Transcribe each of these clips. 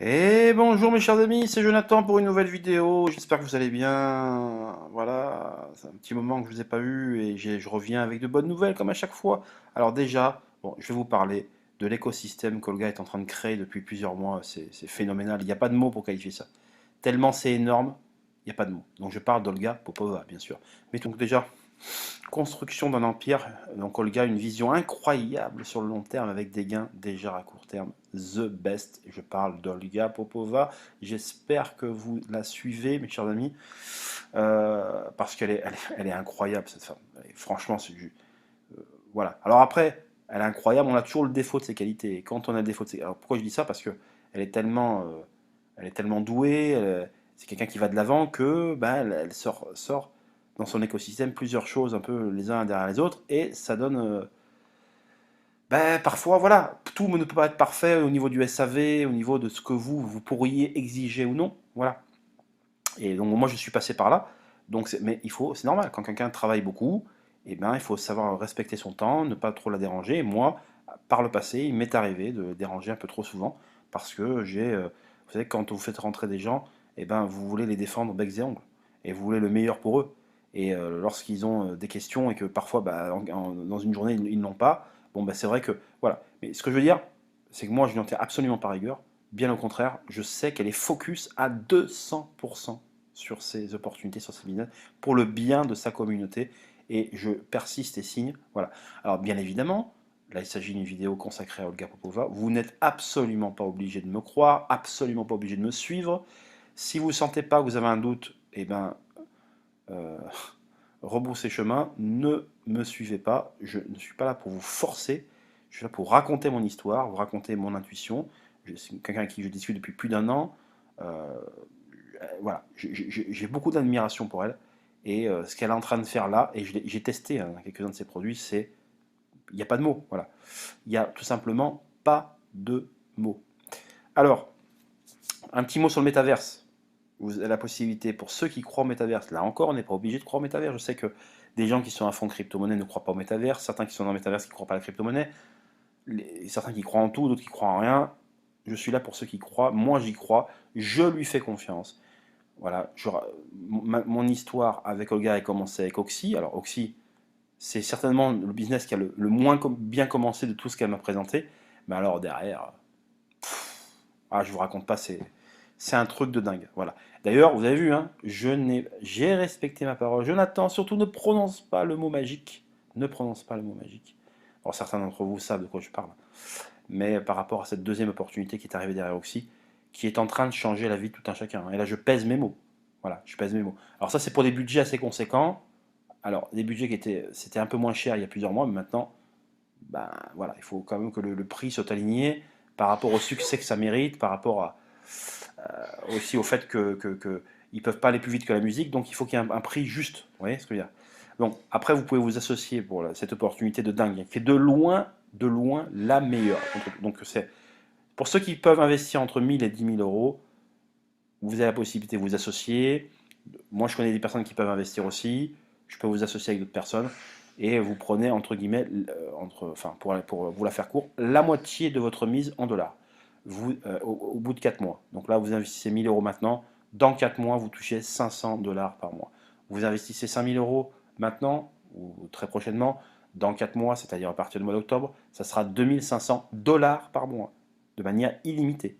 Et bonjour mes chers amis, c'est Jonathan pour une nouvelle vidéo. J'espère que vous allez bien. Voilà, c'est un petit moment que je vous ai pas eu et je reviens avec de bonnes nouvelles comme à chaque fois. Alors déjà, bon, je vais vous parler de l'écosystème qu'Olga est en train de créer depuis plusieurs mois. C'est phénoménal. Il n'y a pas de mots pour qualifier ça. Tellement c'est énorme, il n'y a pas de mots. Donc je parle d'Olga Popova, bien sûr. Mais donc déjà, construction d'un empire, donc Olga a une vision incroyable sur le long terme avec des gains déjà à court terme. The best, je parle d'Olga Popova. J'espère que vous la suivez, mes chers amis, parce qu'elle est incroyable, cette femme. Franchement, voilà. Alors après, elle est incroyable, on a toujours le défaut de ses qualités. Et quand on a le défaut de ses... Alors pourquoi je dis ça? Parce que elle est tellement douée, c'est quelqu'un qui va de l'avant que elle sort dans son écosystème plusieurs choses un peu les uns derrière les autres et ça donne parfois voilà, tout ne peut pas être parfait au niveau du SAV, au niveau de ce que vous pourriez exiger ou non, voilà. Et donc moi je suis passé par là, donc mais c'est normal quand quelqu'un travaille beaucoup, et ben il faut savoir respecter son temps, ne pas trop la déranger. Et moi, par le passé, il m'est arrivé de déranger un peu trop souvent parce que vous savez, quand vous faites rentrer des gens, et ben vous voulez les défendre becs et ongles et vous voulez le meilleur pour eux. Et lorsqu'ils ont des questions et que parfois dans une journée ils n'ont pas, bon c'est vrai que voilà. Mais ce que je veux dire, c'est que moi je n'en tiens absolument pas rigueur. Bien au contraire, je sais qu'elle est focus à 200% sur ses opportunités, sur ses business, pour le bien de sa communauté. Et je persiste et signe. Voilà. Alors, bien évidemment, là, il s'agit d'une vidéo consacrée à Olga Popova. Vous n'êtes absolument pas obligé de me croire, absolument pas obligé de me suivre. Si vous ne sentez pas que vous avez un doute, eh ben, euh, rebroussez chemin, ne me suivez pas. Je ne suis pas là pour vous forcer. Je suis là pour raconter mon histoire, vous raconter mon intuition. C'est quelqu'un avec qui je discute depuis plus d'un an. Euh, voilà, j'ai beaucoup d'admiration pour elle. Et ce qu'elle est en train de faire là, et j'ai testé quelques-uns de ses produits, il n'y a pas de mots. Voilà. Il n'y a tout simplement pas de mots. Alors, un petit mot sur le métaverse. Vous avez la possibilité, pour ceux qui croient au métaverse, là encore, on n'est pas obligé de croire au métaverse. Je sais que des gens qui sont à fond crypto-monnaie ne croient pas au métaverse, certains qui sont dans le métaverse qui ne croient pas à la crypto-monnaie, certains qui croient en tout, d'autres qui croient en rien. Je suis là pour ceux qui croient, moi j'y crois, je lui fais confiance. Voilà, mon histoire avec Olga a commencé avec Oxy. Alors Oxy, c'est certainement le business qui a le moins bien commencé de tout ce qu'elle m'a présenté. Mais alors derrière, je vous raconte pas, c'est un truc de dingue. Voilà. D'ailleurs, vous avez vu, hein, j'ai respecté ma parole. Jonathan, surtout ne prononce pas le mot magique. Ne prononce pas le mot magique. Alors certains d'entre vous savent de quoi je parle. Mais par rapport à cette deuxième opportunité qui est arrivée derrière Oxy, qui est en train de changer la vie de tout un chacun. Et là, je pèse mes mots. Voilà, je pèse mes mots. Alors ça, c'est pour des budgets assez conséquents. Alors, des budgets c'était un peu moins cher il y a plusieurs mois, mais maintenant, voilà, il faut quand même que le prix soit aligné par rapport au succès que ça mérite, par rapport aussi au fait ils peuvent pas aller plus vite que la musique, donc il faut qu'il y ait un prix juste. Vous voyez ce que je veux dire? Donc après, vous pouvez vous associer pour cette opportunité de dingue, qui est de loin la meilleure. Donc c'est pour ceux qui peuvent investir entre 1000 et 10 000 euros, vous avez la possibilité de vous associer. Moi, je connais des personnes qui peuvent investir aussi. Je peux vous associer avec d'autres personnes. Et vous prenez, entre guillemets, enfin, pour vous la faire court, la moitié de votre mise en dollars. Au bout de 4 mois. Donc là, vous investissez 1000 euros maintenant. Dans 4 mois, vous touchez 500 dollars par mois. Vous investissez 5000 euros maintenant, ou très prochainement. Dans 4 mois, c'est-à-dire à partir du mois d'octobre, ça sera 2500 dollars par mois. De manière illimitée.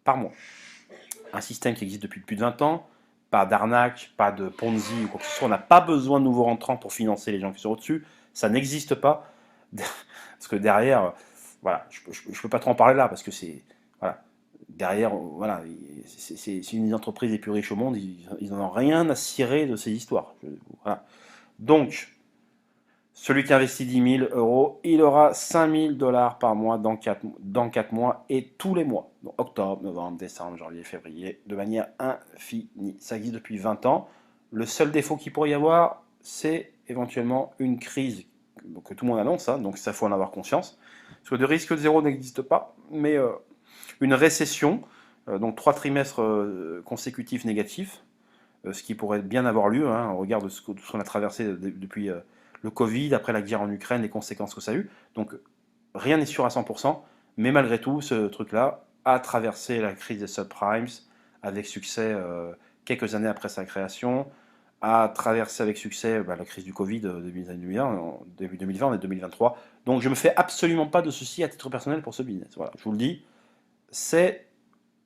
Par mois. Un système qui existe depuis plus de 20 ans, pas d'arnaque, pas de Ponzi ou quoi que ce soit. On n'a pas besoin de nouveaux rentrants pour financer les gens qui sont au-dessus. Ça n'existe pas. Parce que derrière, voilà, je ne peux pas trop en parler là, parce que c'est. Voilà. Derrière, voilà, c'est une des entreprises les plus riches au monde, ils n'en ont rien à cirer de ces histoires. Voilà. Donc, celui qui investit 10 000 euros, il aura 5 000 dollars par mois dans 4 mois et tous les mois. Donc octobre, novembre, décembre, janvier, février, de manière infinie. Ça existe depuis 20 ans. Le seul défaut qu'il pourrait y avoir, c'est éventuellement une crise que tout le monde annonce, hein, donc ça faut en avoir conscience. Parce que de risque zéro n'existe pas, mais une récession, donc 3 trimestres consécutifs négatifs, ce qui pourrait bien avoir lieu, hein, au regard de tout ce qu'on a traversé depuis le Covid, après la guerre en Ukraine, les conséquences que ça a eu. Donc rien n'est sûr à 100%, mais malgré tout, ce truc-là, a traversé la crise des subprimes avec succès quelques années après sa création, a traversé avec succès la crise du Covid début 2020, début 2020, on est 2023. Donc je me fais absolument pas de soucis à titre personnel pour ce business. Voilà, je vous le dis, c'est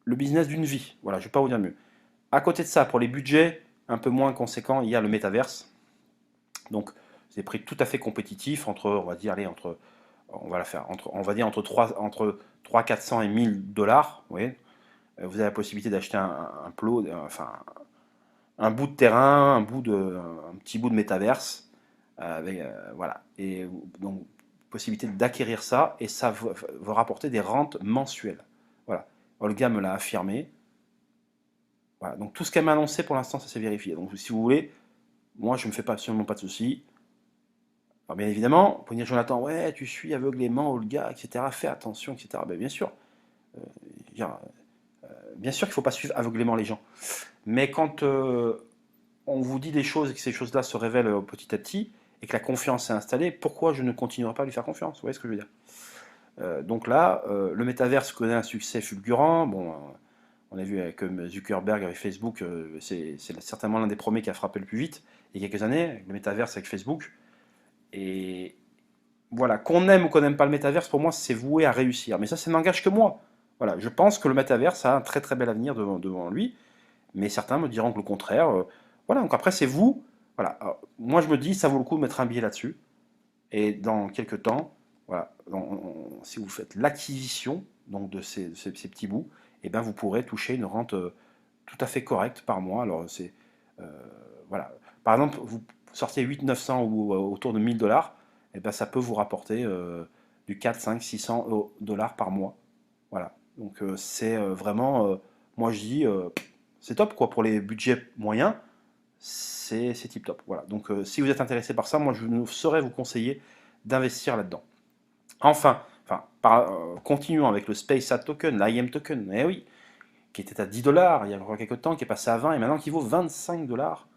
le business d'une vie. Voilà, je ne vais pas vous dire mieux. À côté de ça, pour les budgets un peu moins conséquents, il y a le métaverse. Donc, c'est des prix tout à fait compétitifs entre, on va dire, allez, entre, on va la faire, entre, on va dire entre 3 400 et 1000 dollars. Vous voyez, vous avez la possibilité d'acheter un plot, enfin, un bout de terrain, un petit bout de métaverse, voilà. Et donc, possibilité d'acquérir ça, et ça va rapporter des rentes mensuelles. Voilà. Olga me l'a affirmé. Voilà. Donc, tout ce qu'elle m'a annoncé pour l'instant, ça s'est vérifié. Donc, si vous voulez, moi, je ne me fais absolument pas de soucis. Alors, bien évidemment, pour dire Jonathan, ouais, tu suis aveuglément Olga, etc. Fais attention, etc. Ben, bien sûr. Bien, bien sûr qu'il ne faut pas suivre aveuglément les gens. Mais quand on vous dit des choses et que ces choses-là se révèlent petit à petit, et que la confiance est installée, pourquoi je ne continuerai pas à lui faire confiance? Vous voyez ce que je veux dire? Donc là, le métaverse connaît un succès fulgurant. Bon, on a vu avec Zuckerberg avec Facebook, c'est certainement l'un des premiers qui a frappé le plus vite il y a quelques années, le métaverse avec Facebook. Et voilà, qu'on aime ou qu'on n'aime pas le métaverse, pour moi, c'est voué à réussir. Mais ça n'engage que moi. Voilà, je pense que le métaverse a un très très bel avenir devant lui, mais certains me diront que le contraire. Voilà, donc après, c'est vous. Voilà, alors, moi je me dis, ça vaut le coup de mettre un billet là-dessus. Et dans quelques temps, voilà, si vous faites l'acquisition donc de ces petits bouts, et ben vous pourrez toucher une rente tout à fait correcte par mois. Alors c'est euh, voilà, par exemple, vous sortez 8 900 ou autour de 1000 dollars, et ben ça peut vous rapporter du 4 5 600 dollars par mois. Voilà, donc c'est vraiment, moi je dis, c'est top quoi pour les budgets moyens, c'est tip top. Voilà. Donc si vous êtes intéressé par ça, moi je ne saurais vous conseiller d'investir là-dedans. Continuons avec le SpaceAd Token, l'IM Token, eh oui, qui était à 10 dollars il y a encore quelques temps, qui est passé à 20 et maintenant qui vaut 25 dollars.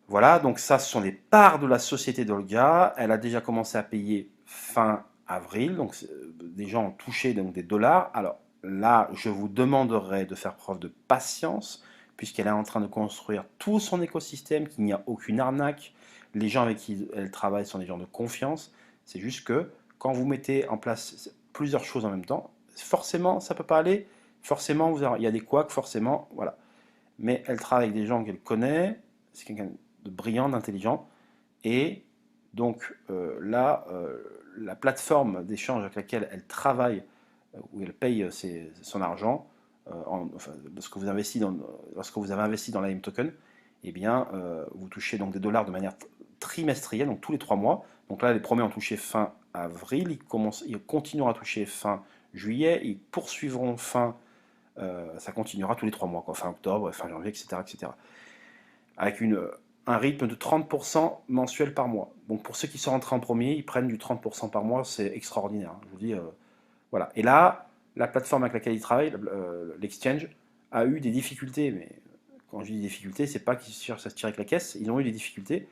Voilà, donc ça, ce sont les parts de la société d'Olga. Elle a déjà commencé à payer fin avril, donc des gens ont touché donc, des dollars. Alors là, je vous demanderai de faire preuve de patience, puisqu'elle est en train de construire tout son écosystème, qu'il n'y a aucune arnaque. Les gens avec qui elle travaille sont des gens de confiance. C'est juste que quand vous mettez en place plusieurs choses en même temps, forcément, ça ne peut pas aller. Forcément, il y a des couacs, forcément, voilà. Mais elle travaille avec des gens qu'elle connaît. C'est quelqu'un de brillant, d'intelligent. Et donc là, la plateforme d'échange avec laquelle elle travaille, où elle paye son argent, lorsque vous avez investi dans l'AIM Token, eh bien, vous touchez donc des dollars de manière trimestrielle, donc tous les 3 mois. Donc là, les premiers ont touché fin avril, ils continueront à toucher fin juillet, ils poursuivront ça continuera tous les 3 mois, quoi, fin octobre, fin janvier, etc. etc. Avec un rythme de 30% mensuel par mois. Donc pour ceux qui sont rentrés en premier, ils prennent du 30% par mois, c'est extraordinaire. Hein. Je vous dis, voilà. Et là, la plateforme avec laquelle ils travaillent, l'exchange, a eu des difficultés. Mais quand je dis difficultés, c'est pas qu'ils cherchent à se tirer avec la caisse, ils ont eu des difficultés.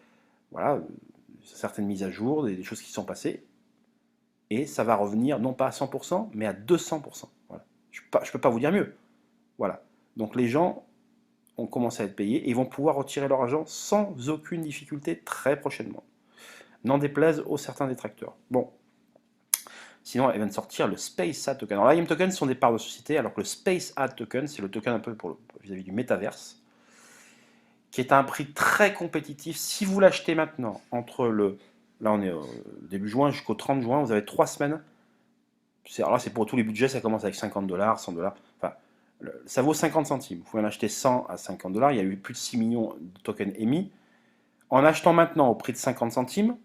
Voilà, certaines mises à jour, des choses qui sont passées. Et ça va revenir non pas à 100%, mais à 200%. Voilà. Je ne peux pas vous dire mieux. Voilà. Donc les gens ont commencé à être payés et ils vont pouvoir retirer leur argent sans aucune difficulté très prochainement. N'en déplaise aux certains détracteurs. Bon. Sinon, elle vient de sortir le SpaceAd Token. Alors, l'IM Token sont des parts de société, alors que le SpaceAd Token, c'est le token un peu vis-à-vis du métaverse, qui est à un prix très compétitif. Si vous l'achetez maintenant, là on est au début juin jusqu'au 30 juin, vous avez 3 semaines. Alors là, c'est pour tous les budgets, ça commence avec 50 dollars, 100 dollars. Enfin, ça vaut 50 centimes. Vous pouvez en acheter 100 à 50 dollars. Il y a eu plus de 6 millions de tokens émis. En achetant maintenant au prix de 50 centimes,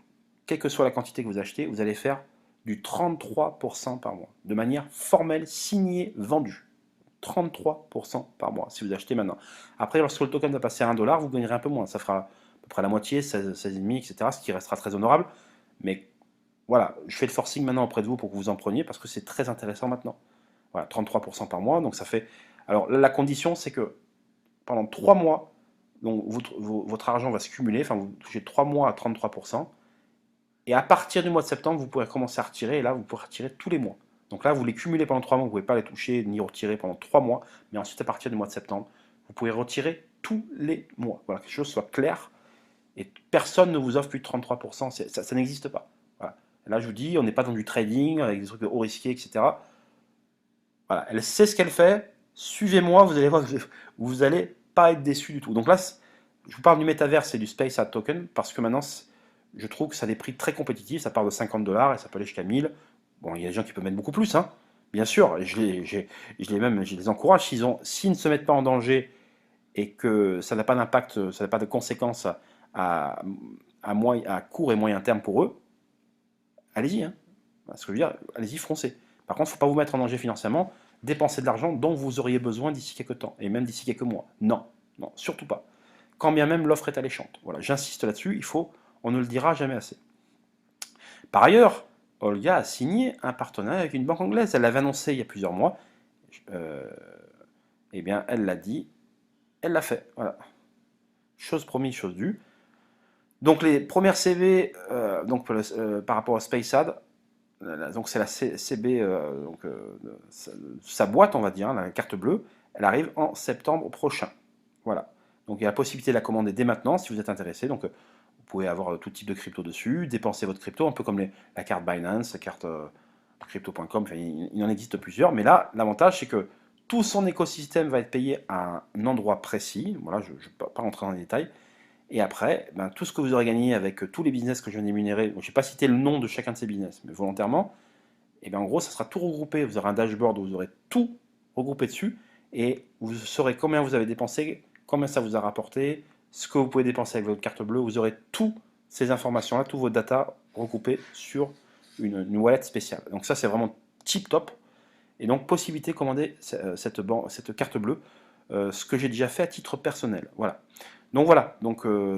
quelle que soit la quantité que vous achetez, vous allez faire du 33% par mois, de manière formelle, signée, vendue. 33% par mois, si vous achetez maintenant. Après, lorsque le token va passer à 1 dollar, vous gagnerez un peu moins. Ça fera à peu près la moitié, 16,5, etc., ce qui restera très honorable. Mais voilà, je fais le forcing maintenant auprès de vous pour que vous en preniez, parce que c'est très intéressant maintenant. Voilà, 33% par mois, donc ça fait... Alors, la condition, c'est que pendant 3 mois, donc votre argent va se cumuler, enfin, vous touchez 3 mois à 33%, et à partir du mois de septembre, vous pourrez commencer à retirer, et là, vous pourrez retirer tous les mois. Donc là, vous les cumulez pendant 3 mois, vous ne pouvez pas les toucher ni retirer pendant 3 mois, mais ensuite, à partir du mois de septembre, vous pouvez retirer tous les mois. Voilà, que les choses soient claires, et personne ne vous offre plus de 33%, ça n'existe pas. Voilà. Là, je vous dis, on n'est pas dans du trading, avec des trucs de haut risqué, etc. Voilà, elle sait ce qu'elle fait, suivez-moi, vous allez voir que vous n'allez pas être déçu du tout. Donc là, je vous parle du métaverse et du Space Ad Token, parce que maintenant, je trouve que ça a des prix très compétitifs, ça part de 50$ et ça peut aller jusqu'à 1000. Bon, il y a des gens qui peuvent mettre beaucoup plus, hein. Bien sûr, je les encourage, s'ils ne se mettent pas en danger et que ça n'a pas d'impact, ça n'a pas de conséquences à court et moyen terme pour eux, allez-y, hein. Ce que je veux dire, allez-y, foncez. Par contre, il ne faut pas vous mettre en danger financièrement, dépenser de l'argent dont vous auriez besoin d'ici quelques temps, et même d'ici quelques mois. Non, non, surtout pas. Quand bien même l'offre est alléchante. Voilà, j'insiste là-dessus, on ne le dira jamais assez. Par ailleurs, Olga a signé un partenariat avec une banque anglaise. Elle l'avait annoncé il y a plusieurs mois. Eh bien, elle l'a dit, elle l'a fait. Voilà. Chose promise, chose due. Donc les premières CV, par rapport à SpaceAd, donc c'est la CB, sa boîte, on va dire, la carte bleue, elle arrive en septembre prochain. Voilà. Donc il y a la possibilité de la commander dès maintenant si vous êtes intéressé. Donc vous pouvez avoir tout type de crypto dessus, dépenser votre crypto, un peu comme la carte Binance, la carte crypto.com, enfin, il en existe plusieurs. Mais là, l'avantage, c'est que tout son écosystème va être payé à un endroit précis. Voilà, je ne vais pas rentrer dans les détails. Et après, ben, tout ce que vous aurez gagné avec tous les business que je viens d'énumérer, je n'ai pas cité le nom de chacun de ces business, mais volontairement, et bien en gros, ça sera tout regroupé. Vous aurez un dashboard où vous aurez tout regroupé dessus, et vous saurez combien vous avez dépensé, combien ça vous a rapporté, ce que vous pouvez dépenser avec votre carte bleue. Vous aurez toutes ces informations-là, tous vos data regroupés sur une wallet spéciale. Donc ça, c'est vraiment tip top. Et donc, possibilité de commander cette carte bleue, ce que j'ai déjà fait à titre personnel. Voilà. Donc voilà,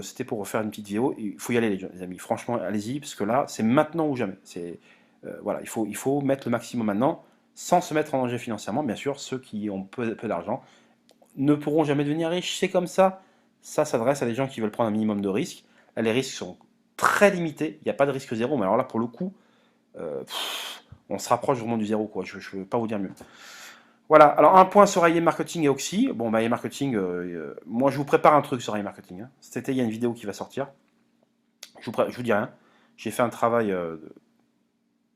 c'était pour refaire une petite vidéo. Il faut y aller les amis, franchement allez-y, parce que là c'est maintenant ou jamais. Voilà, il faut mettre le maximum maintenant, sans se mettre en danger financièrement. Bien sûr, ceux qui ont peu d'argent ne pourront jamais devenir riches, c'est comme ça. Ça s'adresse à des gens qui veulent prendre un minimum de risques. Là les risques sont très limités, il n'y a pas de risque zéro, mais alors là pour le coup, on se rapproche vraiment du zéro, quoi. Je ne peux pas vous dire mieux. Voilà, alors un point sur AI Marketing et Oxy. Bon, AI Marketing, moi je vous prépare un truc sur AI Marketing. Hein. Cet été, il y a une vidéo qui va sortir. Je vous dis rien. J'ai fait un travail.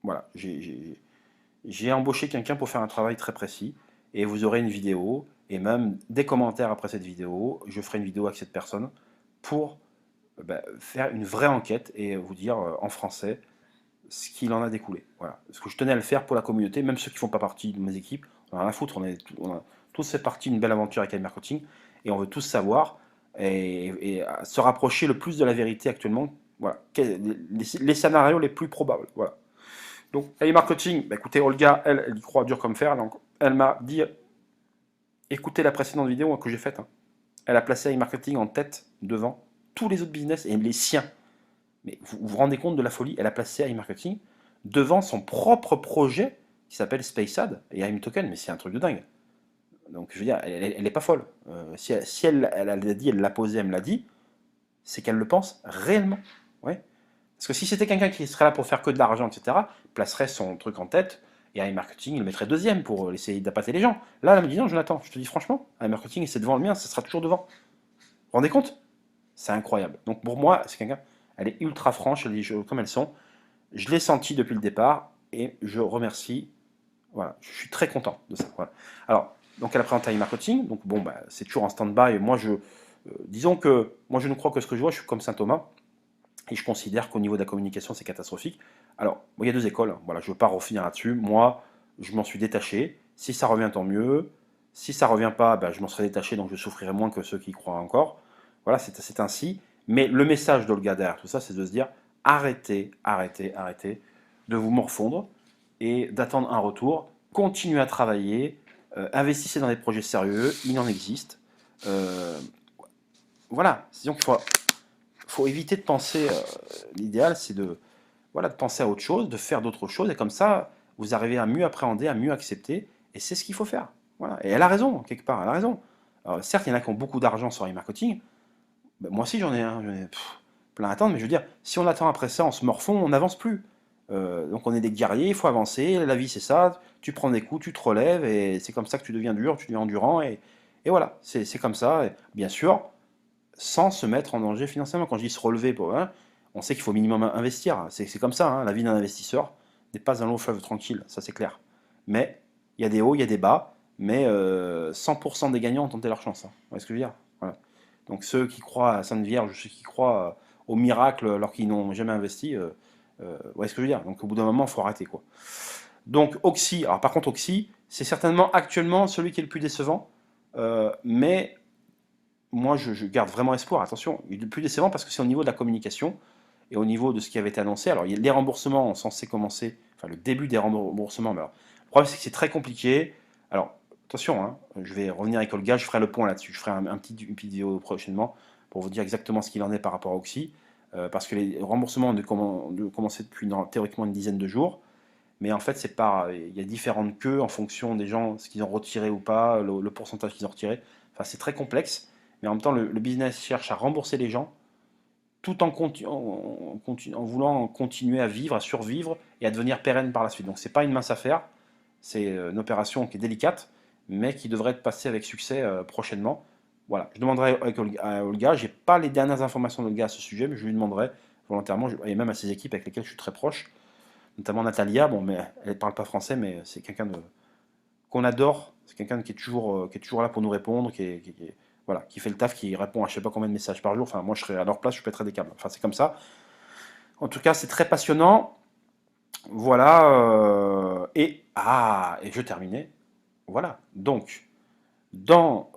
Voilà, j'ai embauché quelqu'un pour faire un travail très précis. Et vous aurez une vidéo et même des commentaires après cette vidéo. Je ferai une vidéo avec cette personne pour faire une vraie enquête et vous dire en français ce qu'il en a découlé. Voilà. Parce que je tenais à le faire pour la communauté, même ceux qui ne font pas partie de mes équipes. On a rien à foutre, on a tous fait partie d'une belle aventure avec AI Marketing et on veut tous savoir et se rapprocher le plus de la vérité actuellement. Voilà. Les scénarios les plus probables. Voilà. Donc, AI Marketing, écoutez, Olga, elle y croit dur comme fer. Donc, elle m'a dit écoutez la précédente vidéo que j'ai faite. Hein. Elle a placé AI Marketing en tête devant tous les autres business et les siens. Mais vous vous rendez compte de la folie? Elle a placé AI Marketing devant son propre projet qui s'appelle SpaceAd et AI Token, mais c'est un truc de dingue. Donc je veux dire, elle n'est pas folle. Si elle l'a dit, elle l'a posé, elle me l'a dit, c'est qu'elle le pense réellement. Ouais. Parce que si c'était quelqu'un qui serait là pour faire que de l'argent, etc., placerait son truc en tête et AI Marketing, il le mettrait deuxième pour essayer d'appâter les gens. Là, elle me dit non, Jonathan, je te dis franchement, AI Marketing, c'est devant le mien, ça sera toujours devant. Vous vous rendez compte? C'est incroyable. Donc pour moi, c'est quelqu'un, elle est ultra franche, elle dit les choses comme elles sont. Je l'ai senti depuis le départ et je remercie. Voilà, je suis très content de ça. Voilà. Alors, donc elle a présenté AI Marketing. Donc bon, c'est toujours en stand-by. Moi, disons que moi, je ne crois que ce que je vois. Je suis comme Saint Thomas et je considère qu'au niveau de la communication, c'est catastrophique. Alors, bon, il y a deux écoles. Voilà, je ne veux pas revenir là-dessus. Moi, je m'en suis détaché. Si ça revient, tant mieux. Si ça revient pas, je m'en serai détaché, donc je souffrirai moins que ceux qui y croient encore. Voilà, c'est ainsi. Mais le message d'Olga derrière tout ça, c'est de se dire arrêtez, arrêtez, arrêtez de vous morfondre et d'attendre un retour. Continuez à travailler, investissez dans des projets sérieux, il en existe. Voilà, disons qu'il faut éviter de penser, l'idéal c'est de penser à autre chose, de faire d'autres choses, et comme ça, vous arrivez à mieux appréhender, à mieux accepter, et c'est ce qu'il faut faire. Voilà. Et elle a raison, quelque part, elle a raison. Alors, certes, il y en a qui ont beaucoup d'argent sur e-marketing, moi aussi j'en ai plein à attendre, mais je veux dire, si on attend après ça, on se morfond, on n'avance plus. Donc on est des guerriers, il faut avancer, la vie c'est ça, tu prends des coups, tu te relèves, et c'est comme ça que tu deviens dur, tu deviens endurant, et voilà, c'est comme ça, et bien sûr, sans se mettre en danger financièrement. Quand je dis se relever, hein, on sait qu'il faut minimum investir, c'est comme ça, hein, la vie d'un investisseur n'est pas un long fleuve tranquille, ça c'est clair. Mais il y a des hauts, il y a des bas, mais 100% des gagnants ont tenté leur chance, hein. Vous voyez ce que je veux dire? Voilà. Donc ceux qui croient à Sainte Vierge, ceux qui croient au miracle alors qu'ils n'ont jamais investi, vous voyez ce que je veux dire? Donc au bout d'un moment, il faut arrêter, quoi. Donc Oxy, alors par contre Oxy, c'est certainement actuellement celui qui est le plus décevant, mais moi je garde vraiment espoir, attention, il est le plus décevant parce que c'est au niveau de la communication et au niveau de ce qui avait été annoncé. Alors les remboursements sont censés commencer, enfin le début des remboursements, mais alors, le problème c'est que c'est très compliqué. Alors attention, hein, je vais revenir avec Olga, je ferai le point là-dessus, je ferai une petite vidéo prochainement pour vous dire exactement ce qu'il en est par rapport à Oxy, parce que les remboursements ont de commencer depuis théoriquement une dizaine de jours. Mais en fait, c'est pas, il y a différentes queues en fonction des gens, ce qu'ils ont retiré ou pas, le pourcentage qu'ils ont retiré. Enfin, c'est très complexe. Mais en même temps, le business cherche à rembourser les gens tout en voulant continuer à vivre, à survivre et à devenir pérenne par la suite. Donc, c'est pas une mince affaire. C'est une opération qui est délicate, mais qui devrait être passée avec succès prochainement. Voilà. Je demanderai à Olga. J'ai pas les dernières informations d'Olga à ce sujet, mais je lui demanderai volontairement, et même à ses équipes avec lesquelles je suis très proche, notamment Natalia. Bon, mais elle ne parle pas français, mais c'est quelqu'un qu'on adore. C'est quelqu'un qui est toujours là pour nous répondre, voilà, qui fait le taf, qui répond à je sais pas combien de messages par jour. Enfin, moi, je serais à leur place, je pèterais des câbles. Enfin, c'est comme ça. En tout cas, c'est très passionnant. Voilà. Et je terminais. Voilà. Donc,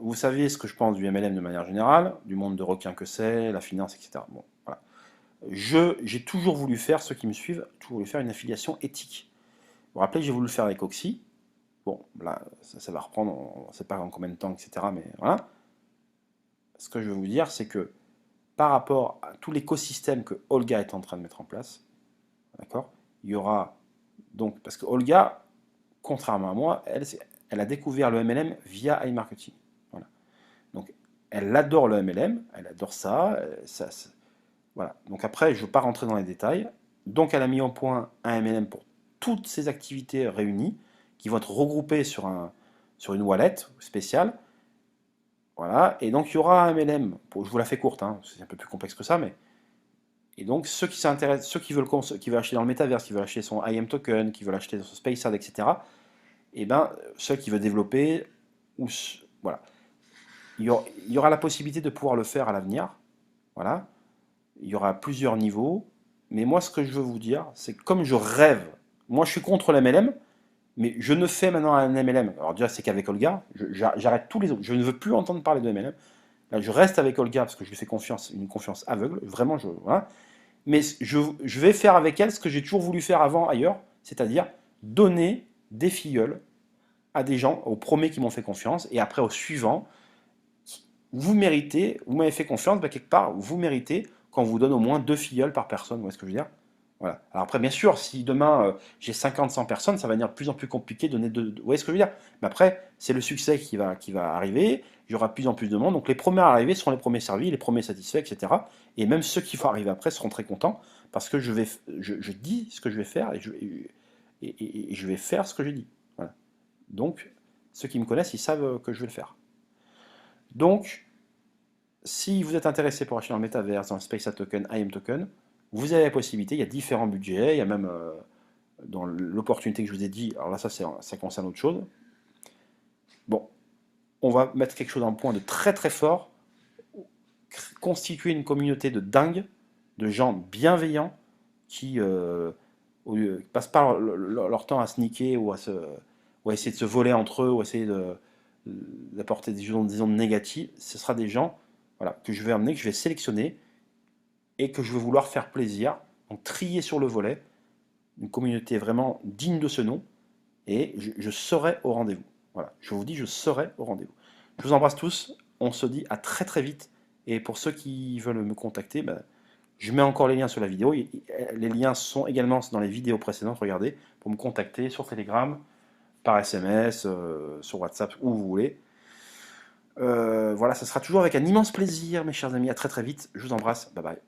vous savez ce que je pense du MLM de manière générale, du monde de requin que c'est, la finance, etc. Bon, voilà. J'ai toujours voulu faire, ceux qui me suivent, toujours voulu faire une affiliation éthique. Vous vous rappelez que j'ai voulu le faire avec Oxy. Bon, là, ça va reprendre, on ne sait pas en combien de temps, etc. Mais voilà. Ce que je veux vous dire, c'est que par rapport à tout l'écosystème que Olga est en train de mettre en place, d'accord, il y aura donc, parce que Olga, contrairement à moi, elle a découvert le MLM via iMarketing. Voilà. Donc, elle adore le MLM, elle adore ça, voilà. Donc après, je ne veux pas rentrer dans les détails. Donc, elle a mis en point un MLM pour toutes ces activités réunies, qui vont être regroupées sur une wallet spéciale. Voilà. Et donc, il y aura un MLM. Je vous la fais courte, hein, c'est un peu plus complexe que ça, mais. Et donc, ceux qui s'intéressent, ceux qui veulent acheter dans le métaverse, qui veulent acheter son IM token, qui veulent acheter son SpaceAd, etc., et ben, ceux qui veulent développer, voilà. Il y aura la possibilité de pouvoir le faire à l'avenir. Voilà. Il y aura plusieurs niveaux. Mais moi, ce que je veux vous dire, c'est que comme je rêve, moi je suis contre l'MLM, mais je ne fais maintenant un MLM. Alors déjà, c'est qu'avec Olga, j'arrête tous les autres. Je ne veux plus entendre parler de MLM. Là, je reste avec Olga parce que je lui fais confiance, une confiance aveugle. Vraiment, voilà. Mais je vais faire avec elle ce que j'ai toujours voulu faire avant ailleurs, c'est-à-dire donner des filleuls à des gens, aux premiers qui m'ont fait confiance, et après aux suivants. Vous méritez, vous m'avez fait confiance, bah, quelque part, vous méritez qu'on vous donne au moins 2 filleuls par personne, vous voyez ce que je veux dire? Voilà. Alors après, bien sûr, si demain j'ai 50, 100 personnes, ça va devenir de plus en plus compliqué de donner vous voyez ce que je veux dire? Mais après, c'est le succès qui va arriver, il y aura de plus en plus de monde, donc les premiers à arriver seront les premiers servis, les premiers satisfaits, etc. Et même ceux qui vont arriver après seront très contents, parce que je dis ce que je vais faire, et je vais faire ce que je dis. Voilà. Donc, ceux qui me connaissent, ils savent que je vais le faire. Donc, si vous êtes intéressé pour acheter dans le Metaverse, dans le SpaceAd Token, IM Token, vous avez la possibilité, il y a différents budgets, il y a même dans l'opportunité que je vous ai dit, alors là ça concerne autre chose. Bon, on va mettre quelque chose en point de très très fort, constituer une communauté de dingues, de gens bienveillants qui passent pas leur temps à sneaker ou à essayer de se voler entre eux ou à essayer d'apporter des ondes négatives. Ce sera des gens, voilà, que je vais amener, que je vais sélectionner et que je vais vouloir faire plaisir. Donc trier sur le volet, une communauté vraiment digne de ce nom, et je serai au rendez-vous. Voilà, je vous dis, je serai au rendez-vous. Je vous embrasse tous, on se dit à très très vite, et pour ceux qui veulent me contacter, ben, je mets encore les liens sur la vidéo, les liens sont également dans les vidéos précédentes, regardez, pour me contacter sur Telegram, par SMS, sur WhatsApp, où vous voulez. Voilà, ça sera toujours avec un immense plaisir, mes chers amis, à très très vite, je vous embrasse, bye bye.